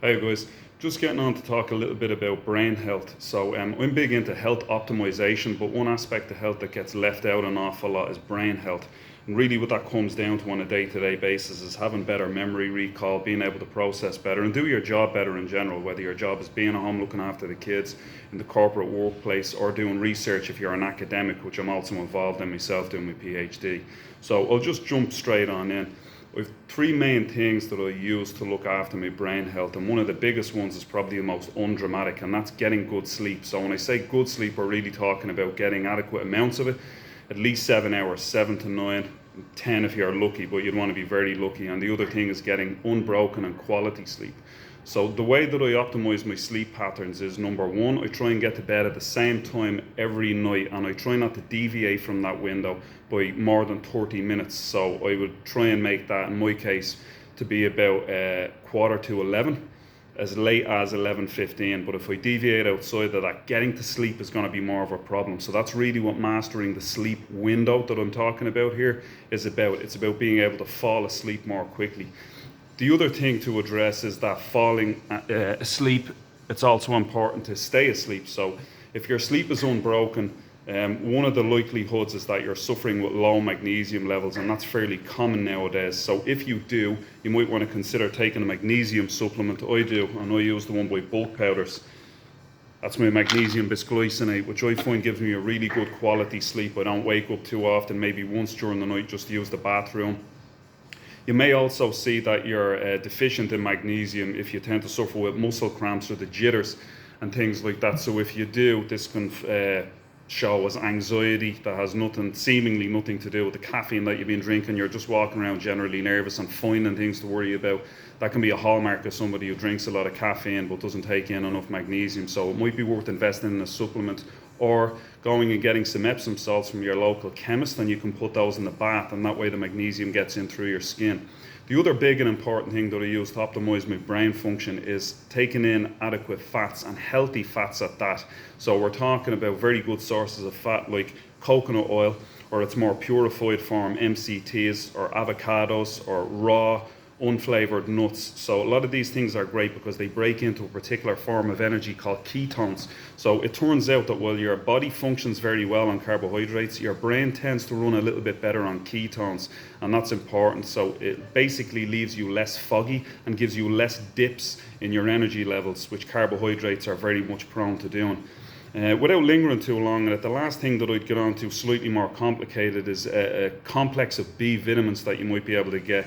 Hey guys, just getting on to talk a little bit about brain health. So I'm big into health optimization, but one aspect of health that gets left out an awful lot is brain health. And really what that comes down to on a day-to-day basis is having better memory recall, being able to process better and do your job better in general, whether your job is being at home looking after the kids in the corporate workplace or doing research if you're an academic, which I'm also involved in myself doing my PhD. So I'll just jump straight on in. I've three main things that I use to look after my brain health, and one of the biggest ones is probably the most undramatic, and that's getting good sleep. So when I say good sleep, we're really talking about getting adequate amounts of it, at least 7 hours, 7 to 9, 10 if you're lucky, but you'd want to be very lucky. And the other thing is getting unbroken and quality sleep. So the way that I optimize my sleep patterns is, number one, I try and get to bed at the same time every night, and I try not to deviate from that window by more than 30 minutes. So I would try and make that, in my case, to be about quarter to 11, as late as 11:15. But if I deviate outside of that, getting to sleep is going to be more of a problem. So that's really what mastering the sleep window that I'm talking about here is about. It's about being able to fall asleep more quickly. The other thing to address is that falling asleep, it's also important to stay asleep. So if your sleep is unbroken, one of the likelihoods is that you're suffering with low magnesium levels, and that's fairly common nowadays. So if you do, you might want to consider taking a magnesium supplement. I do, and I use the one by Bulk Powders. That's my magnesium bisglycinate, which I find gives me a really good quality sleep. I don't wake up too often, maybe once during the night just to use the bathroom. You may also see that you're deficient in magnesium if you tend to suffer with muscle cramps or the jitters and things like that. So if you do, this can show as anxiety that has seemingly nothing to do with the caffeine that you've been drinking. You're just walking around generally nervous and finding things to worry about. That can be a hallmark of somebody who drinks a lot of caffeine but doesn't take in enough magnesium. So it might be worth investing in a supplement, or going and getting some Epsom salts from your local chemist, and you can put those in the bath, and that way the magnesium gets in through your skin. The other big and important thing that I use to optimize my brain function is taking in adequate fats, and healthy fats at that. So we're talking about very good sources of fat like coconut oil, or its more purified form, MCTs, or avocados, or raw unflavored nuts. So a lot of these things are great because they break into a particular form of energy called ketones. So it turns out that while your body functions very well on carbohydrates, your brain tends to run a little bit better on ketones, and that's important. So it basically leaves you less foggy and gives you less dips in your energy levels, which carbohydrates are very much prone to doing. Without lingering too long, the last thing that I'd get on to, slightly more complicated, is a complex of B vitamins that you might be able to get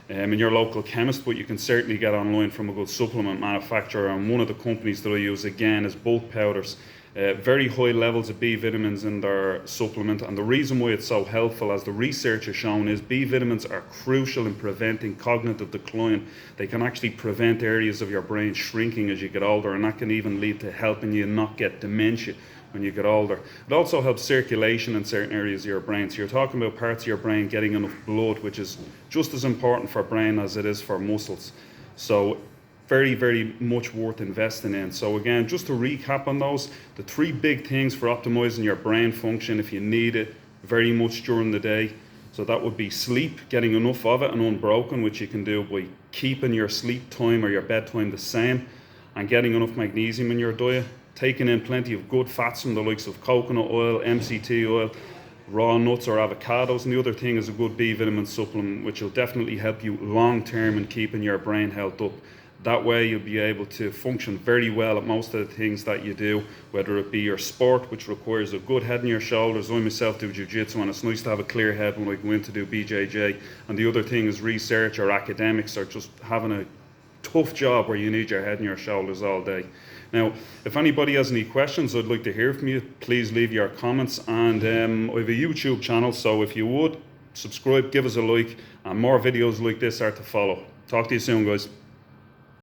in your local chemist, but you can certainly get online from a good supplement manufacturer. And one of the companies that I use again is Bulk Powders. Very high levels of B vitamins in their supplement, and the reason why it's so helpful, as the research has shown, is B vitamins are crucial in preventing cognitive decline. They can actually prevent areas of your brain shrinking as you get older, and that can even lead to helping you not get dementia when you get older. It also helps circulation in certain areas of your brain. So you're talking about parts of your brain getting enough blood, which is just as important for brain as it is for muscles. So very, very much worth investing in. So again, just to recap on those, the three big things for optimizing your brain function if you need it very much during the day. So that would be sleep, getting enough of it and unbroken, which you can do by keeping your sleep time or your bedtime the same, and getting enough magnesium in your diet, taking in plenty of good fats from the likes of coconut oil, MCT oil, raw nuts or avocados. And the other thing is a good B vitamin supplement, which will definitely help you long term in keeping your brain health up. That way you'll be able to function very well at most of the things that you do, whether it be your sport, which requires a good head on your shoulders. I myself do jiu-jitsu, and it's nice to have a clear head when I go in to do BJJ. And the other thing is research or academics, or just having a tough job where you need your head on your shoulders all day. Now, if anybody has any questions, I'd like to hear from you. Please leave your comments, and I have a YouTube channel, so if you would subscribe, give us a like, and more videos like this are to follow. Talk to you soon, guys.